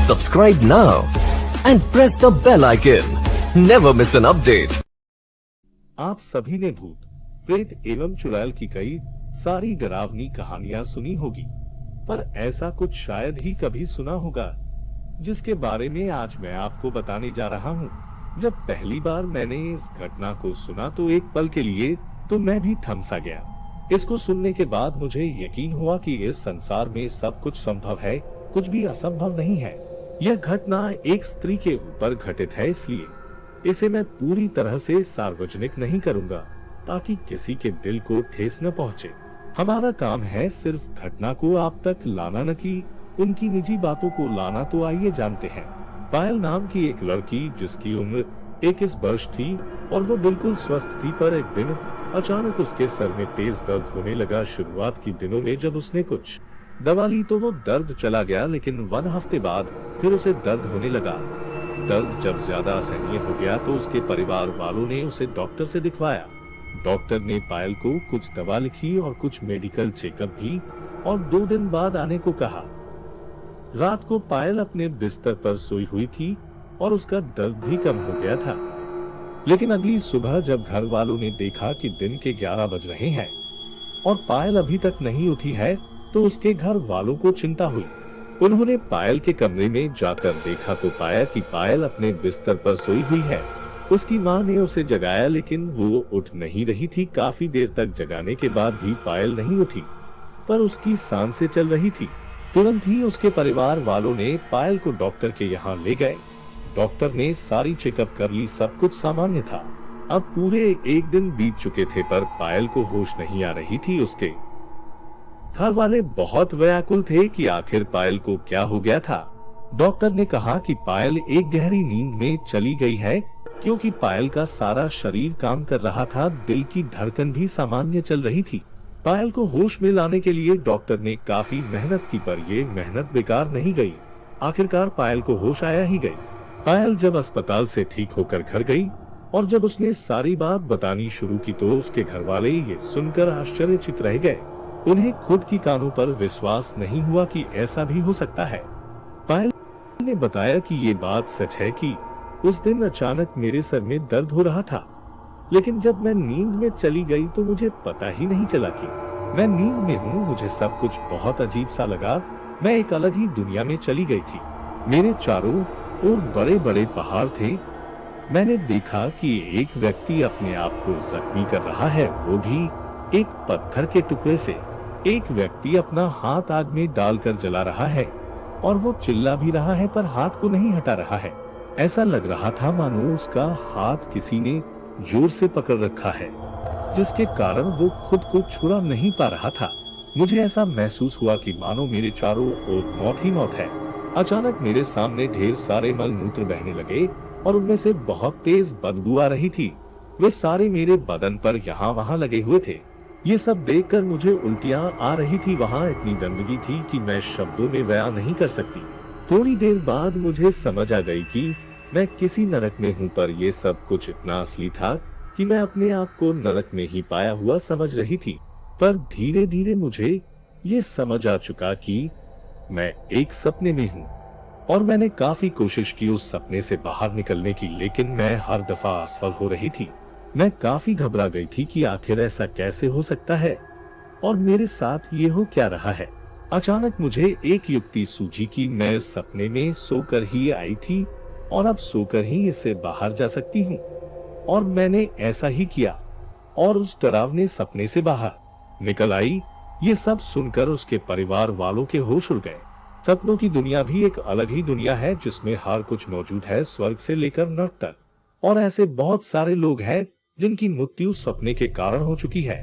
Subscribe now and press the bell icon. Never miss an update. आप सभी ने भूत, प्रेत एवं चुड़ैल की कई सारी डरावनी कहानियां सुनी होगी, पर ऐसा कुछ शायद ही कभी सुना होगा जिसके बारे में आज मैं आपको बताने जा रहा हूं। जब पहली बार मैंने इस घटना को सुना तो एक पल के लिए तो मैं भी थम सा गया। इसको सुनने के बाद मुझे यकीन हुआ कि इस संसार में सब कुछ संभव है, कुछ भी असंभव नहीं है। यह घटना एक स्त्री के ऊपर घटित है, इसलिए इसे मैं पूरी तरह से सार्वजनिक नहीं करूंगा ताकि किसी के दिल को ठेस न पहुंचे। हमारा काम है सिर्फ घटना को आप तक लाना, न कि उनकी निजी बातों को लाना। तो आइए जानते हैं। पायल नाम की एक लड़की जिसकी उम्र 21 वर्ष थी और वो बिल्कुल स्वस्थ थी, पर एक दिन अचानक उसके सर में तेज दर्द होने लगा। शुरुआत के दिनों में जब उसने कुछ दवा ली तो वो दर्द चला गया, लेकिन 1 हफ्ते बाद फिर उसे दर्द होने लगा। दर्द जब ज्यादा असहनीय हो गया तो उसके परिवार वालों ने उसे डॉक्टर से दिखवाया। डॉक्टर ने पायल को कुछ दवा लिखी और कुछ मेडिकल चेकअप भी, और 2 दिन बाद आने को कहा। रात को पायल अपने बिस्तर पर सोई हुई थी और उसका दर्द भी कम हो गया था। लेकिन अगली सुबह जब घर वालों ने देखा कि दिन के 11 बज रहे हैं और पायल अभी तक नहीं उठी है, तो उसके घर वालों को चिंता हुई। उन्होंने पायल के कमरे में जाकर देखा तो पाया कि पायल अपने बिस्तर पर सोई हुई है। उसकी मां ने उसे जगाया, लेकिन वो उठ नहीं रही थी। काफी देर तक जगाने के बाद भी पायल नहीं उठी, पर उसकी सांसें चल रही थी। तुरंत ही उसके परिवार वालों ने पायल को डॉक्टर के यहाँ ले गए। डॉक्टर ने सारी चेकअप कर ली, सब कुछ सामान्य था। अब पूरे 1 दिन बीत चुके थे, पर पायल को होश नहीं आ रही थी। उसके घर वाले बहुत व्याकुल थे कि आखिर पायल को क्या हो गया था। डॉक्टर ने कहा कि पायल एक गहरी नींद में चली गई है, क्योंकि पायल का सारा शरीर काम कर रहा था, दिल की धड़कन भी सामान्य चल रही थी। पायल को होश में लाने के लिए डॉक्टर ने काफी मेहनत की, पर ये मेहनत बेकार नहीं गई। आखिरकार पायल को होश आया ही गई। पायल जब अस्पताल से ठीक होकर घर गई और जब उसने सारी बात बतानी शुरू की तो उसके घर वाले ये सुनकर आश्चर्यचकित रह गए। उन्हें खुद की कानों पर विश्वास नहीं हुआ कि ऐसा भी हो सकता है। पायल ने बताया कि ये बात सच है कि उस दिन अचानक मेरे सर में दर्द हो रहा था, लेकिन जब मैं नींद में चली गई तो मुझे पता ही नहीं चला कि मैं नींद में हूँ। मुझे सब कुछ बहुत अजीब सा लगा। मैं एक अलग ही दुनिया में चली गई थी। मेरे चारों ओर बड़े बड़े पहाड़ थे। मैंने देखा कि एक व्यक्ति अपने आप को जख्मी कर रहा है, वो भी एक पत्थर के टुकड़े से। एक व्यक्ति अपना हाथ आग में डालकर जला रहा है और वो चिल्ला भी रहा है, पर हाथ को नहीं हटा रहा है। ऐसा लग रहा था मानो उसका हाथ किसी ने जोर से पकड़ रखा है, जिसके कारण वो खुद को छुड़ा नहीं पा रहा था। मुझे ऐसा महसूस हुआ कि मानो मेरे चारों ओर मौत ही मौत है। अचानक मेरे सामने ढेर सारे मल मूत्र बहने लगे और उनमें से बहुत तेज बदबू आ रही थी। वे सारे मेरे बदन पर यहाँ वहाँ लगे हुए थे। ये सब देखकर मुझे उल्टियाँ आ रही थी। वहाँ इतनी गंदगी थी कि मैं शब्दों में बयां नहीं कर सकती। थोड़ी देर बाद मुझे समझ आ गई कि मैं किसी नरक में हूँ, पर यह सब कुछ इतना असली था कि मैं अपने आप को नरक में ही पाया हुआ समझ रही थी। पर धीरे धीरे मुझे ये समझ आ चुका कि मैं एक सपने में हूँ, और मैंने काफी कोशिश की उस सपने से बाहर निकलने की, लेकिन मैं हर दफा असफल हो रही थी। मैं काफी घबरा गई थी कि आखिर ऐसा कैसे हो सकता है और मेरे साथ ये हो क्या रहा है। अचानक मुझे एक युक्ति सूझी कि मैं इस सपने में सोकर ही आई थी और अब सोकर ही इससे बाहर जा सकती हूँ। और मैंने ऐसा ही किया और उस डरावने सपने से बाहर निकल आई। ये सब सुनकर उसके परिवार वालों के होश उड़ गए। सपनों की दुनिया भी एक अलग ही दुनिया है, जिसमें हर कुछ मौजूद है, स्वर्ग से लेकर नरक तक। और ऐसे बहुत सारे लोग हैं जिनकी मृत्यु सपने के कारण हो चुकी है।